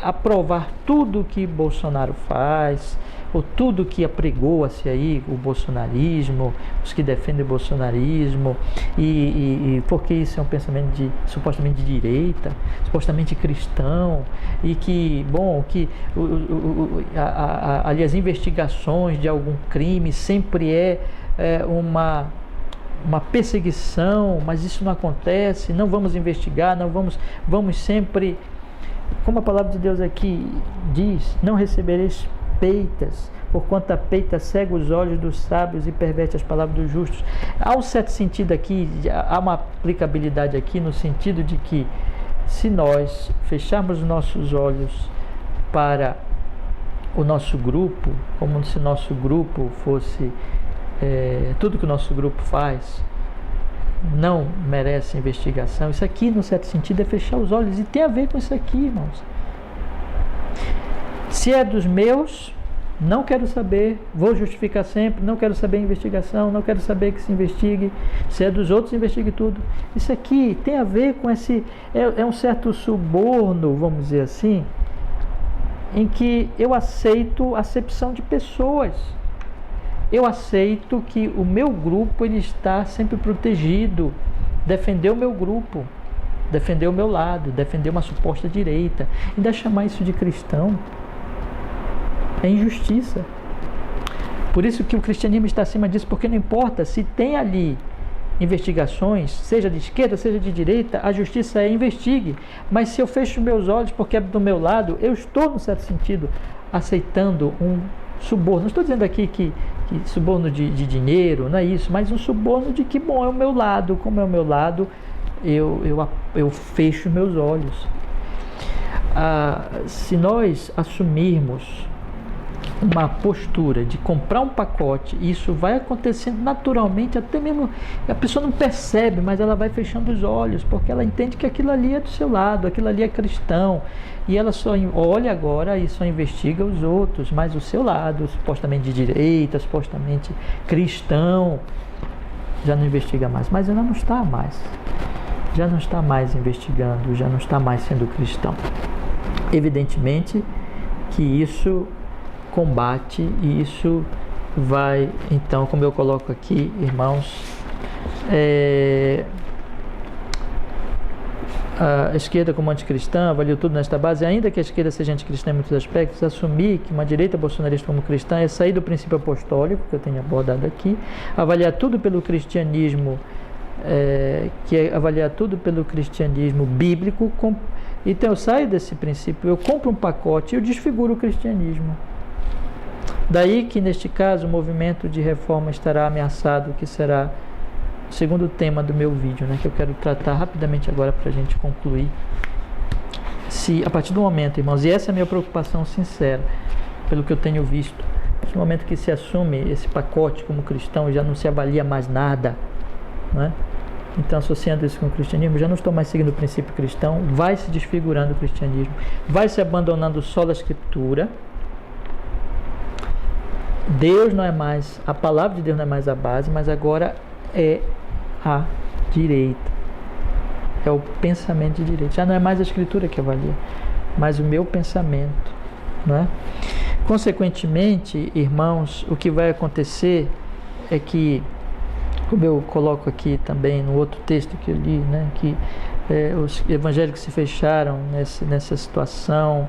aprovar tudo que Bolsonaro faz, ou tudo que apregou-se aí, o bolsonarismo, os que defendem o bolsonarismo, e porque isso é um pensamento supostamente de direita, supostamente cristão, e que, ali as investigações de algum crime sempre uma perseguição, mas isso não acontece, não vamos investigar, vamos sempre, como a palavra de Deus aqui diz, não recebereis peitas, porquanto a peita cega os olhos dos sábios e perverte as palavras dos justos. Há um certo sentido aqui, há uma aplicabilidade aqui no sentido de que se nós fecharmos os nossos olhos para o nosso grupo, como se nosso grupo fosse tudo que o nosso grupo faz não merece investigação, isso aqui, no certo sentido, é fechar os olhos, e tem a ver com isso aqui, irmãos. Se é dos meus, não quero saber, vou justificar sempre, não quero saber investigação, não quero saber que se investigue. Se é dos outros, investigue tudo. Isso aqui tem a ver com esse, um certo suborno, vamos dizer assim, em que eu aceito a acepção de pessoas. Eu aceito que o meu grupo ele está sempre protegido, defender o meu grupo, defender o meu lado, defender uma suposta direita, ainda chamar isso de cristão é injustiça. Por isso que o cristianismo está acima disso, porque não importa se tem ali investigações, seja de esquerda, seja de direita, a justiça investigue, mas se eu fecho meus olhos porque é do meu lado, eu estou, no certo sentido, aceitando um suborno. Não estou dizendo aqui que suborno de dinheiro, não é isso, mas um suborno de que, é o meu lado, como é o meu lado, eu fecho meus olhos. Se nós assumirmos uma postura de comprar um pacote, isso vai acontecendo naturalmente, até mesmo a pessoa não percebe, mas ela vai fechando os olhos, porque ela entende que aquilo ali é do seu lado, aquilo ali é cristão, e ela só olha agora e só investiga os outros, mas o seu lado, supostamente de direita, supostamente cristão, já não investiga mais, mas ela não está mais, já não está mais investigando, já não está mais sendo cristão. Evidentemente que isso combate, e isso vai, então, como eu coloco aqui, irmãos, a esquerda como anticristã avaliou tudo nesta base. Ainda que a esquerda seja anticristã em muitos aspectos, assumir que uma direita bolsonarista como cristã é sair do princípio apostólico, que eu tenho abordado aqui, avaliar tudo pelo cristianismo, que é avaliar tudo pelo cristianismo bíblico. Então eu saio desse princípio, eu compro um pacote e eu desfiguro o cristianismo. Daí que, neste caso, o movimento de reforma estará ameaçado, que será o segundo tema do meu vídeo, que eu quero tratar rapidamente agora para a gente concluir. Se, a partir do momento, irmãos, e essa é a minha preocupação sincera, pelo que eu tenho visto, no momento que se assume esse pacote como cristão, já não se avalia mais nada, Então, associando isso com o cristianismo, já não estou mais seguindo o princípio cristão, vai se desfigurando o cristianismo, vai se abandonando só da escritura. Deus não é mais, a palavra de Deus não é mais a base, mas agora é a direita, é o pensamento de direita, já não é mais a escritura que avalia. mas o meu pensamento, não é? Consequentemente, irmãos, o que vai acontecer é que, como eu coloco aqui também no outro texto que eu li, né, que os evangélicos se fecharam nessa situação,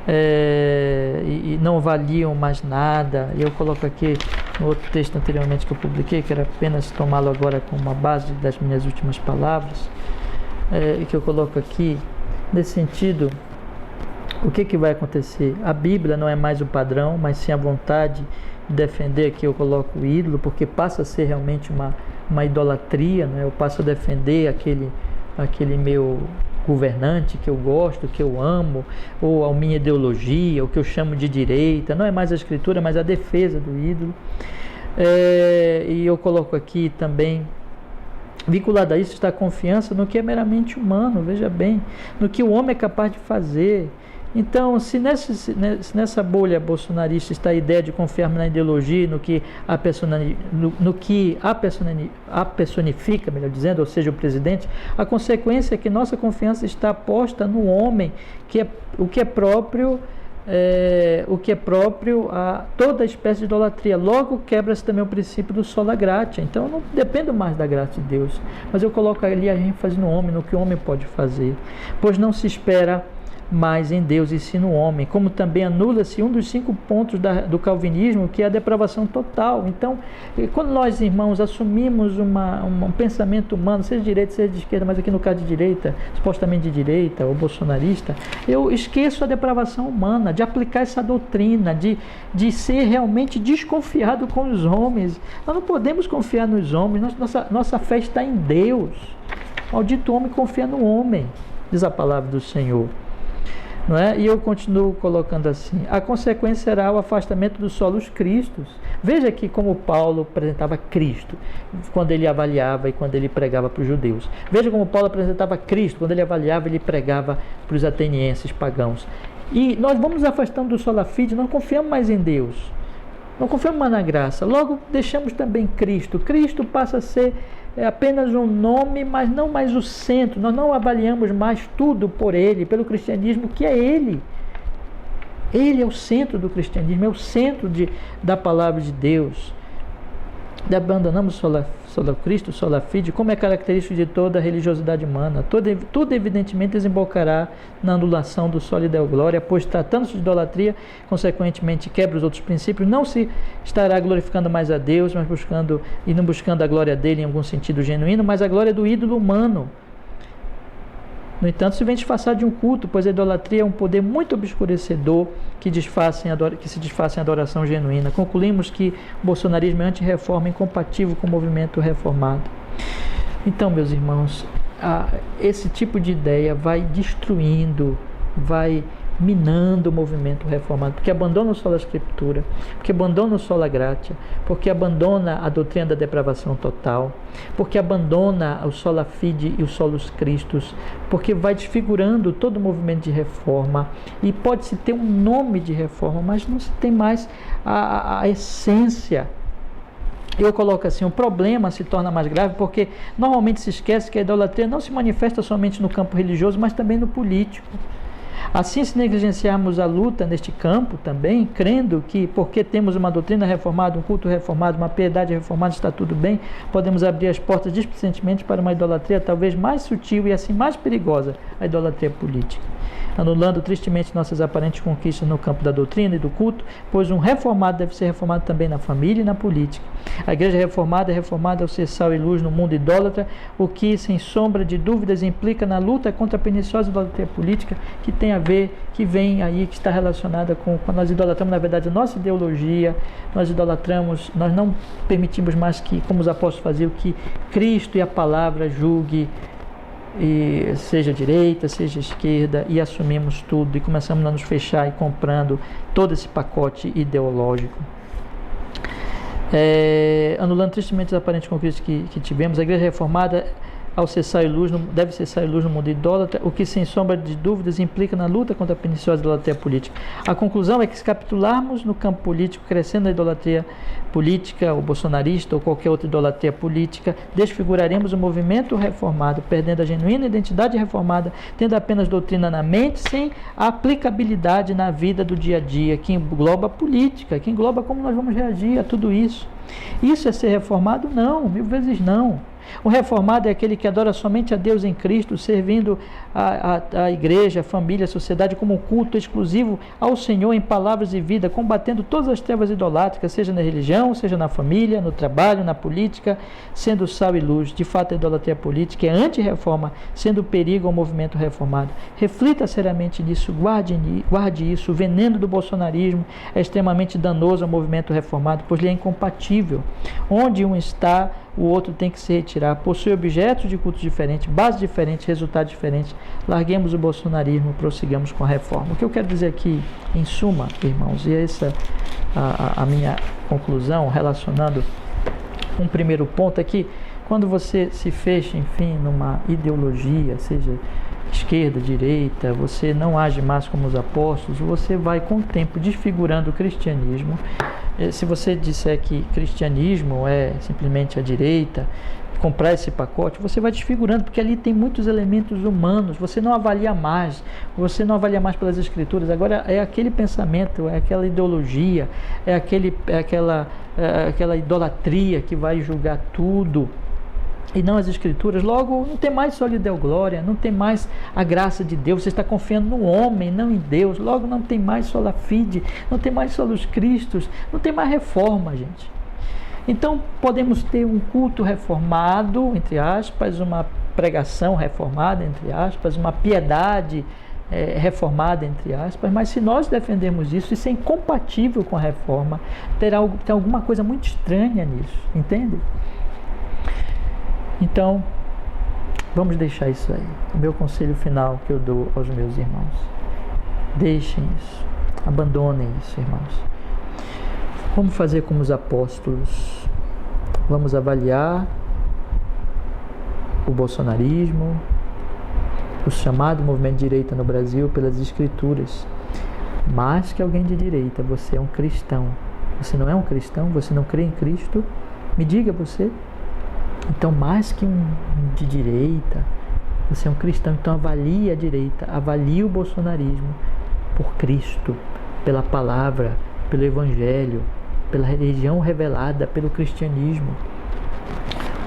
e não valiam mais nada. E eu coloco aqui no outro texto anteriormente que eu publiquei, que era apenas tomá-lo agora como uma base das minhas últimas palavras, e que eu coloco aqui nesse sentido. O que vai acontecer? A Bíblia não é mais o padrão, mas sim a vontade de defender. Aqui eu coloco o ídolo, porque passa a ser realmente uma idolatria, né? Eu passo a defender aquele meu governante que eu gosto, que eu amo, ou a minha ideologia, o que eu chamo de direita. Não é mais a escritura, mas a defesa do ídolo. E eu coloco aqui também, vinculado a isso, está a confiança no que é meramente humano, veja bem, no que o homem é capaz de fazer. Então, se nessa bolha bolsonarista está a ideia de confiarmos na ideologia, no que a personifica, melhor dizendo, ou seja, o presidente, a consequência é que nossa confiança está posta no homem, o que é próprio a toda espécie de idolatria. Logo quebra-se também o princípio do sola gratia. Então eu não dependo mais da graça de Deus, mas eu coloco ali a ênfase no homem, no que o homem pode fazer, pois não se espera mais em Deus e sim no homem, como também anula-se um dos 5 pontos do calvinismo, que é a depravação total. Então, quando nós, irmãos, assumimos um pensamento humano, seja de direita, seja de esquerda, mas aqui no caso de direita, supostamente de direita ou bolsonarista, eu esqueço a depravação humana, de aplicar essa doutrina, de ser realmente desconfiado com os homens. Nós não podemos confiar nos homens, nossa fé está em Deus. Maldito homem confia no homem, diz a palavra do Senhor. Não é? E eu continuo colocando assim: a consequência será o afastamento dos solos cristos. Veja aqui como Paulo apresentava Cristo quando ele avaliava e quando ele pregava para os judeus. Veja como Paulo apresentava Cristo quando ele avaliava e ele pregava para os atenienses pagãos. E nós vamos nos afastando do sola fide, não confiamos mais em Deus, não confiamos mais na graça, logo deixamos também Cristo. Cristo passa a ser apenas um nome, mas não mais o centro. Nós não avaliamos mais tudo por Ele, pelo cristianismo, que é Ele. Ele é o centro do cristianismo, é o centro da palavra de Deus. Abandonamos sola Cristo, sola fide, como é característico de toda a religiosidade humana. Tudo evidentemente desembocará na anulação do solo e da glória, pois tratando-se de idolatria, consequentemente quebra os outros princípios, não se estará glorificando mais a Deus, mas não buscando a glória dele em algum sentido genuíno, mas a glória do ídolo humano. No entanto, se vem disfarçar de um culto, pois a idolatria é um poder muito obscurecedor que se disfarça em adoração genuína. Concluímos que o bolsonarismo é anti-reforma, incompatível com o movimento reformado. Então, meus irmãos, esse tipo de ideia vai destruindo, vai minando o movimento reformado, porque abandona o sola escritura, porque abandona o sola gratia, porque abandona a doutrina da depravação total, porque abandona o sola fide e os solos cristos, porque vai desfigurando todo o movimento de reforma. E pode-se ter um nome de reforma, mas não se tem mais a essência. Eu coloco assim: o problema se torna mais grave porque normalmente se esquece que a idolatria não se manifesta somente no campo religioso, mas também no político. Assim, se negligenciarmos a luta neste campo também, crendo que porque temos uma doutrina reformada, um culto reformado, uma piedade reformada, está tudo bem, podemos abrir as portas displicentemente para uma idolatria talvez mais sutil e assim mais perigosa, a idolatria política, anulando tristemente nossas aparentes conquistas no campo da doutrina e do culto, pois um reformado deve ser reformado também na família e na política. A igreja reformada é reformada ao ser sal e luz no mundo idólatra, o que, sem sombra de dúvidas, implica na luta contra a perniciosa idolatria política, que tem a ver, que vem aí, que está relacionada com quando nós idolatramos, na verdade, a nossa ideologia, nós idolatramos, nós não permitimos mais que, como os apóstolos faziam, que Cristo e a palavra julgue, e seja direita, seja esquerda, e assumimos tudo e começamos a nos fechar e comprando todo esse pacote ideológico. Anulando tristemente as aparentes conquistas que tivemos, a igreja reformada ao ser sal e luz, deve ser sal e luz no mundo idólatra, o que sem sombra de dúvidas implica na luta contra a perniciosa idolatria política. A conclusão é que se capitularmos no campo político, crescendo a idolatria política, ou bolsonarista, ou qualquer outra idolatria política, desfiguraremos o movimento reformado, perdendo a genuína identidade reformada, tendo apenas doutrina na mente, sem aplicabilidade na vida do dia a dia, que engloba a política, que engloba como nós vamos reagir a tudo isso. Isso é ser reformado? Não, 1000 vezes não. O reformado é aquele que adora somente a Deus em Cristo, servindo a igreja, a família, a sociedade como um culto exclusivo ao Senhor em palavras e vida, combatendo todas as trevas idolátricas, seja na religião, seja na família, no trabalho, na política, sendo sal e luz. De fato, a idolatria política é anti-reforma, sendo perigo ao movimento reformado. Reflita seriamente nisso, guarde isso. O veneno do bolsonarismo é extremamente danoso ao movimento reformado, pois ele é incompatível. Onde um está, o outro tem que se retirar. Possui objetos de cultos diferentes, bases diferentes, resultados diferentes. Larguemos o bolsonarismo, prossigamos com a reforma. O que eu quero dizer aqui, em suma, irmãos, e essa a minha conclusão, relacionando um primeiro ponto, é que quando você se fecha, enfim, numa ideologia, seja esquerda, direita, você não age mais como os apóstolos, você vai com o tempo desfigurando o cristianismo. Se você disser que cristianismo é simplesmente a direita, comprar esse pacote, você vai desfigurando, porque ali tem muitos elementos humanos, você não avalia mais pelas escrituras. Agora é aquele pensamento, é aquela ideologia, é aquela idolatria que vai julgar tudo, e não as escrituras. Logo, não tem mais só lhe deu glória, não tem mais a graça de Deus, você está confiando no homem, não em Deus. Logo, não tem mais sola fide, não tem mais solos Cristos, não tem mais reforma, gente. Então, podemos ter um culto reformado, entre aspas, uma pregação reformada, entre aspas, uma piedade reformada, entre aspas, mas se nós defendermos isso é incompatível com a reforma, tem alguma coisa muito estranha nisso, entende? Então, vamos deixar isso aí. O meu conselho final que eu dou aos meus irmãos: deixem isso, abandonem isso, irmãos. Vamos fazer como os apóstolos. Vamos avaliar o bolsonarismo, o chamado movimento de direita no Brasil pelas escrituras. Mais que alguém de direita, você é um cristão. Você não é um cristão? Você não crê em Cristo? Me diga você. Então, mais que um de direita, você é um cristão. Então, avalie a direita, avalie o bolsonarismo por Cristo, pela palavra, pelo Evangelho, pela religião revelada, pelo cristianismo.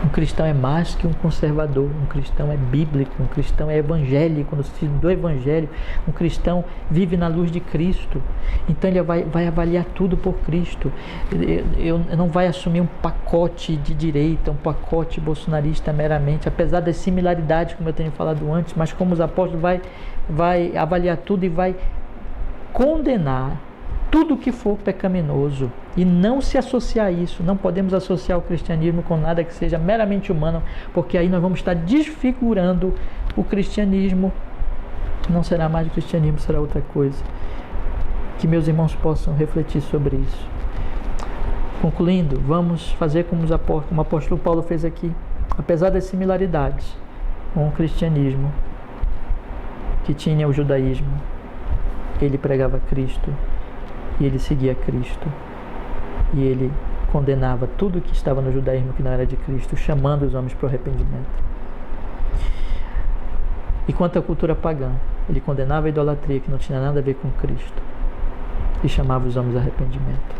Um cristão é mais que um conservador, um cristão é bíblico, um cristão é evangélico, no sentido do Evangelho. Um cristão vive na luz de Cristo, então ele vai avaliar tudo por Cristo. Eu não vai assumir um pacote de direita, um pacote bolsonarista meramente, apesar das similaridades, como eu tenho falado antes, mas como os apóstolos vai avaliar tudo e vai condenar tudo que for pecaminoso e não se associar a isso. Não podemos associar o cristianismo com nada que seja meramente humano, porque aí nós vamos estar desfigurando o cristianismo. Não será mais o cristianismo, será outra coisa. Que meus irmãos possam refletir sobre isso. Concluindo, vamos fazer como o apóstolo Paulo fez aqui. Apesar das similaridades com o cristianismo que tinha o judaísmo, ele pregava Cristo. E ele seguia Cristo. E ele condenava tudo que estava no judaísmo que não era de Cristo, chamando os homens para o arrependimento. E quanto à cultura pagã, ele condenava a idolatria que não tinha nada a ver com Cristo e chamava os homens ao arrependimento.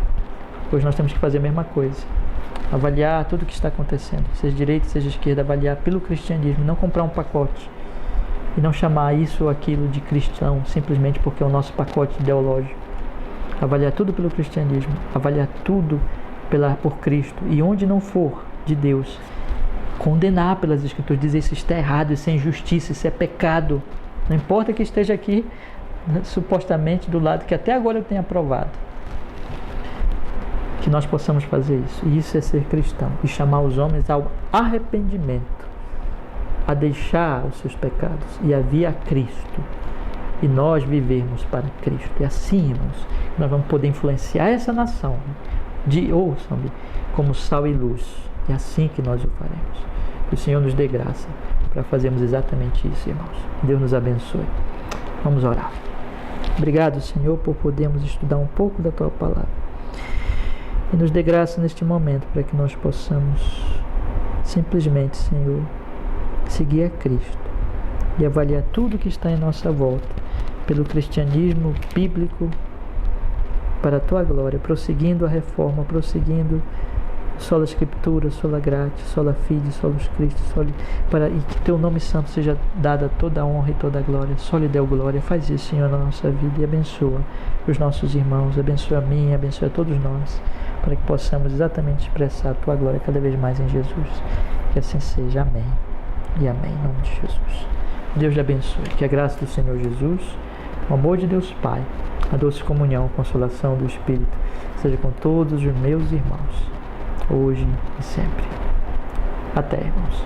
Hoje nós temos que fazer a mesma coisa. Avaliar tudo o que está acontecendo, seja direita, seja esquerda, avaliar pelo cristianismo, não comprar um pacote e não chamar isso ou aquilo de cristão simplesmente porque é o nosso pacote ideológico. Avaliar tudo pelo cristianismo, avaliar tudo por Cristo, e onde não for de Deus, condenar pelas escrituras, dizer isso está errado, isso é injustiça, isso é pecado. Não importa que esteja aqui supostamente do lado que até agora eu tenho aprovado. Que nós possamos fazer isso, e isso é ser cristão, e chamar os homens ao arrependimento, a deixar os seus pecados e a vir a Cristo, e nós vivermos para Cristo. E assim, irmãos, nós vamos poder influenciar essa nação, ouçam-me, como sal e luz. É assim que nós o faremos. Que o Senhor nos dê graça para fazermos exatamente isso, irmãos. Deus nos abençoe. Vamos orar. Obrigado, Senhor, por podermos estudar um pouco da Tua Palavra. E nos dê graça neste momento para que nós possamos simplesmente, Senhor, seguir a Cristo e avaliar tudo que está em nossa volta pelo cristianismo bíblico para a Tua glória, prosseguindo a reforma, prosseguindo sola Escritura, sola gratia, sola fide, solus Christi, e que Teu nome santo seja dada toda a honra e toda a glória, só lhe deu glória. Faz isso, Senhor, na nossa vida e abençoa os nossos irmãos, abençoa a mim, abençoa a todos nós, para que possamos exatamente expressar a Tua glória cada vez mais em Jesus. Que assim seja. Amém e amém, em nome de Jesus. Deus lhe abençoe. Que a graça do Senhor Jesus, o amor de Deus Pai, a doce comunhão, a consolação do Espírito, seja com todos os meus irmãos, hoje e sempre. Até, irmãos.